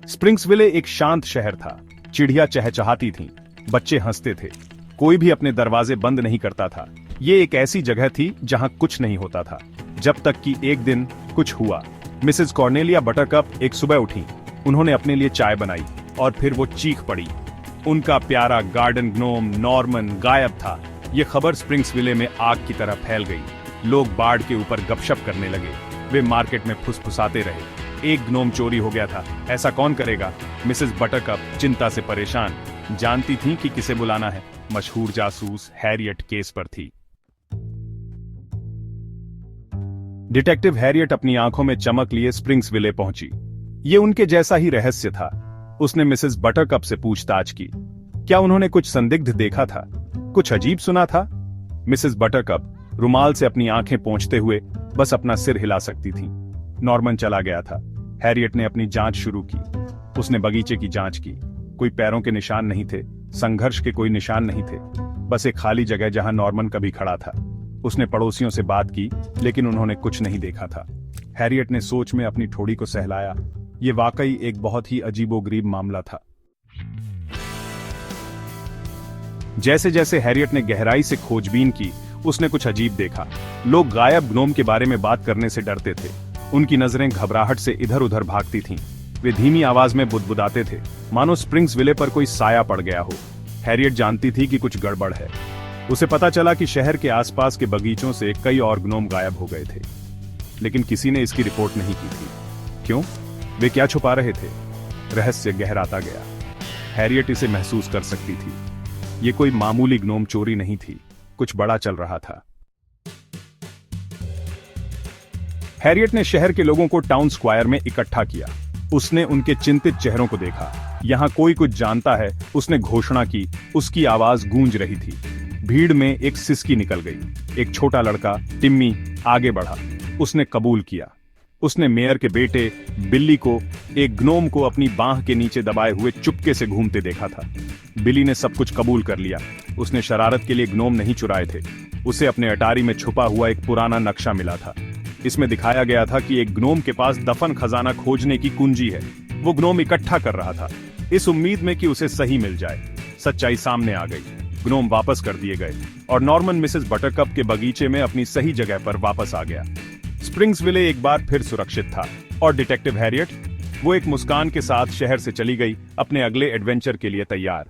स्प्रिंग्सविले एक शांत शहर था। चिड़िया चहचहाती थीं, बच्चे हंसते थे, कोई भी अपने दरवाजे बंद नहीं करता था। ये एक ऐसी जगह थी जहां कुछ नहीं होता था, जब तक कि एक दिन कुछ हुआ। मिसेस कॉर्नेलिया बटरकप एक सुबह उठी। उन्होंने अपने लिए चाय बनाई और फिर वो चीख पड़ी। उनका प्यारा गार्डन ग्नोम नॉर्मन गायब था। ये खबर स्प्रिंग्सविले में आग की तरह फैल गई। लोग बाड़ के ऊपर गपशप करने लगे। वे मार्केट में फुसफुसाते रहे। एक ग्नोम चोरी हो गया था, ऐसा कौन करेगा? मिसेस बटरकप चिंता से परेशान, जानती थीं कि किसे बुलाना है। मशहूर जासूस हैरियट केस पर थी। डिटेक्टिव हैरियट अपनी आंखों में चमक लिए स्प्रिंग्सविले पहुंची। ये उनके जैसा ही रहस्य था। उसने मिसेस बटरकप से पूछताछ की। क्या उन्होंने कुछ संदिग्ध देखा था, कुछ अजीब सुना था? मिसेस बटरकप रुमाल से अपनी आंखें पोंछते हुए बस अपना सिर हिला सकती थी। नॉर्मन चला गया था। हैरियट ने अपनी जांच शुरू की। उसने बगीचे की जांच की। कोई पैरों के निशान नहीं थे, संघर्ष के कोई निशान नहीं थे, बस एक खाली जगह जहां नॉर्मन कभी खड़ा था। उसने पड़ोसियों से बात की, लेकिन उन्होंने कुछ नहीं देखा था। हैरियट ने सोच में अपनी ठोड़ी को सहलाया। ये वाकई एक बहुत ही अजीबोगरीब मामला था। जैसे जैसे हैरियट ने गहराई से खोजबीन की, उसने कुछ अजीब देखा। लोग गायब ग्नोम के बारे में बात करने से डरते थे। उनकी नजरें घबराहट से इधर उधर भागती थीं। वे धीमी आवाज में बुदबुदाते थे, मानो स्प्रिंग्सविले पर कोई साया पड़ गया हो। हैरियट जानती थी कि कुछ गड़बड़ है। उसे पता चला कि शहर के आसपास के बगीचों से कई और ग्नोम गायब हो गए थे, लेकिन किसी ने इसकी रिपोर्ट नहीं की थी। क्यों? वे क्या छुपा रहे थे? रहस्य गहराता गया। हैरियट इसे महसूस कर सकती थी। ये कोई मामूली ग्नोम चोरी नहीं थी, कुछ बड़ा चल रहा था। हैरियट ने शहर के लोगों को टाउन स्क्वायर में इकट्ठा किया। उसने उनके चिंतित चेहरों को देखा। यहां कोई कुछ जानता है, उसने घोषणा की। उसकी आवाज गूंज रही थी। भीड़ में एक सिसकी निकल गई। एक छोटा लड़का टिम्मी आगे बढ़ा। उसने कबूल किया। उसने मेयर के बेटे बिल्ली को, एक ग्नोम को अपनी बांह के नीचे दबाए हुए चुपके से घूमते देखा था। बिल्ली ने सब कुछ कबूल कर लिया। उसने शरारत के लिए ग्नोम नहीं चुराए थे। उसे अपने अटारी में छुपा हुआ एक पुराना नक्शा मिला था। इसमें दिखाया गया था कि एक ग्नोम के पास दफन खजाना खोजने की कुंजी है। वो ग्नोम इकट्ठा कर रहा था, इस उम्मीद में कि उसे सही मिल जाए। सच्चाई सामने आ गई। ग्नोम वापस कर दिए गए और नॉर्मन मिसेस बटरकप के बगीचे में अपनी सही जगह पर वापस आ गया। स्प्रिंग्सविले एक बार फिर सुरक्षित था और डिटेक्टिव हैरियट, वो एक मुस्कान के साथ शहर से चली गई, अपने अगले एडवेंचर के लिए तैयार।